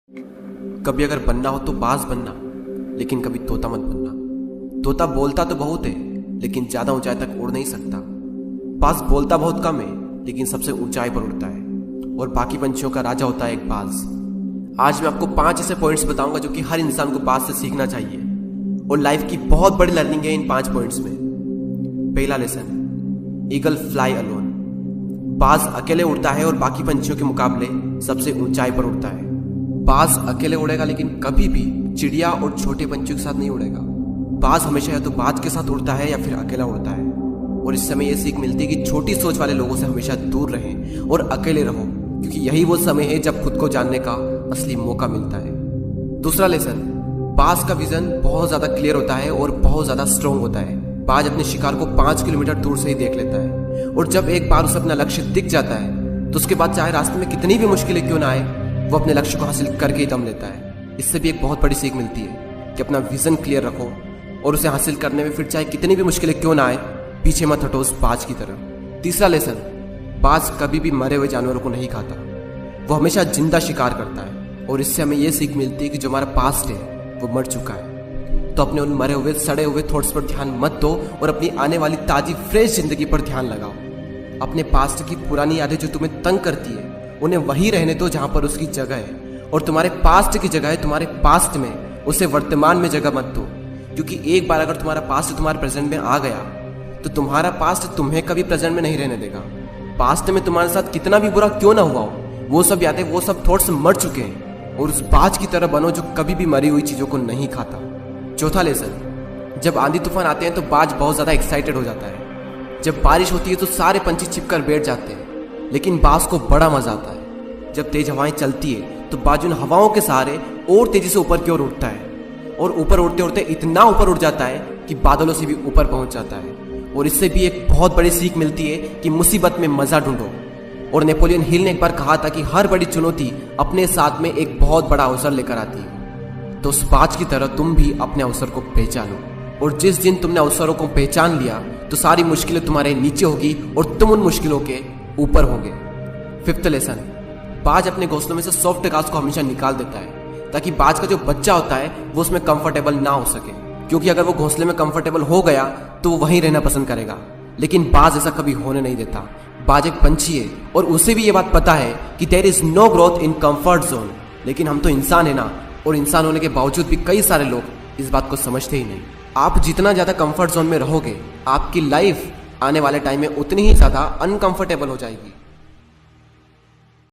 कभी अगर बनना हो तो बाज बनना, लेकिन कभी तोता मत बनना। तोता बोलता तो बहुत है, लेकिन ज्यादा ऊंचाई तक उड़ नहीं सकता। बाज बोलता बहुत कम है, लेकिन सबसे ऊंचाई पर उड़ता है, और बाकी पंछियों का राजा होता है एक बाज। आज मैं आपको 5 ऐसे पॉइंट्स बताऊंगा जो कि हर इंसान को बाज से सीखना चाहिए, और लाइफ की बहुत बड़ी लर्निंग है इन 5 पॉइंट्स में। पहला लेसन, ईगल फ्लाई अलोन। बाज अकेले उड़ता है और बाकी पंछियों के मुकाबले सबसे ऊंचाई पर उड़ता है। बाज अकेले उड़ेगा, लेकिन कभी भी चिड़िया और छोटे पंछियों के साथ नहीं उड़ेगा। बाज हमेशा या तो बाज के साथ उड़ता है या फिर अकेला उड़ता है। और इस समय यह सीख मिलती है कि छोटी सोच वाले लोगों से हमेशा दूर रहें और अकेले रहो, क्योंकि यही वो समय है जब खुद को जानने का असली मौका मिलता है। दूसरा लेसन, बाज का विजन बहुत ज्यादा क्लियर होता है और बहुत ज्यादा स्ट्रॉन्ग होता है। बाज अपने शिकार को 5 किलोमीटर दूर से ही देख लेता है, और जब एक बार उसे अपना लक्ष्य दिख जाता है तो उसके बाद चाहे रास्ते में कितनी भी मुश्किलें क्यों ना आए, वो अपने लक्ष्य को हासिल करके ही दम लेता है। इससे भी एक बहुत बड़ी सीख मिलती है कि अपना विजन क्लियर रखो, और उसे हासिल करने में फिर चाहे कितनी भी मुश्किलें क्यों ना आए, पीछे मत हटो उस बाज की तरह। तीसरा लेसन, बाज कभी भी मरे हुए जानवरों को नहीं खाता, वो हमेशा जिंदा शिकार करता है। और इससे हमें यह सीख मिलती है कि जो हमारा पास्ट है वो मर चुका है, तो अपने उन मरे हुए सड़े हुए थॉट्स पर ध्यान मत दो और अपनी आने वाली ताजी फ्रेश जिंदगी पर ध्यान लगाओ। अपने पास्ट की पुरानी यादें जो तुम्हें तंग करती है, उन्हें वही रहने दो जहां पर उसकी जगह है, और तुम्हारे पास्ट की जगह है तुम्हारे पास्ट में, उसे वर्तमान में जगह मत दो। क्योंकि एक बार अगर तुम्हारा पास्ट तुम्हारे प्रेजेंट में आ गया, तो तुम्हारा पास्ट तुम्हें कभी प्रेजेंट में नहीं रहने देगा। पास्ट में तुम्हारे साथ कितना भी बुरा क्यों ना हुआ हो, वो सब यादें, वो सब थॉट्स मर चुके हैं, और उस बाज की तरह बनो जो कभी भी मरी हुई चीजों को नहीं खाता। चौथा लेसन, जब आंधी तूफान आते हैं तो बाज बहुत ज्यादा एक्साइटेड हो जाता है। जब बारिश होती है तो सारे पंछी छिपकर बैठ जाते हैं, लेकिन बाज को बड़ा मजा आता है। जब तेज हवाएं चलती है तो बाज उन हवाओं के सहारे और तेजी से ऊपर की ओर उठता है, और ऊपर उड़ते उड़ते इतना ऊपर उड़ जाता है कि बादलों से भी ऊपर पहुंच जाता है। और इससे भी एक बहुत बड़ी सीख मिलती है कि मुसीबत में मजा ढूंढो। और नेपोलियन हिल ने एक बार कहा था कि हर बड़ी चुनौती अपने साथ में एक बहुत बड़ा अवसर लेकर आती है। तो उस बाज की तरह तुम भी अपने अवसर को पहचानो, और जिस दिन तुमने अवसरों को पहचान लिया तो सारी मुश्किलें तुम्हारे नीचे होगी और तुम उन मुश्किलों के ऊपर होगे। फिफ्थ लेसन, बाज अपने घोंसलों में से सॉफ्ट घास को हमेशा निकाल देता है, ताकि बाज का जो बच्चा होता है वो उसमें कंफर्टेबल ना हो सके। क्योंकि अगर वो घोंसले में कंफर्टेबल हो गया तो वो वहीं रहना पसंद करेगा, लेकिन बाज ऐसा कभी होने नहीं देता। बाज एक पंछी है, और उसे भी ये बात पता है कि there is no growth in comfort zone. लेकिन हम तो इंसान है ना, और इंसान होने के बावजूद भी कई सारे लोग इस बात को समझते ही नहीं। आप जितना ज्यादा कंफर्ट जोन में रहोगे, आपकी लाइफ आने वाले टाइम में उतनी ही ज्यादा अनकंफर्टेबल हो जाएगी।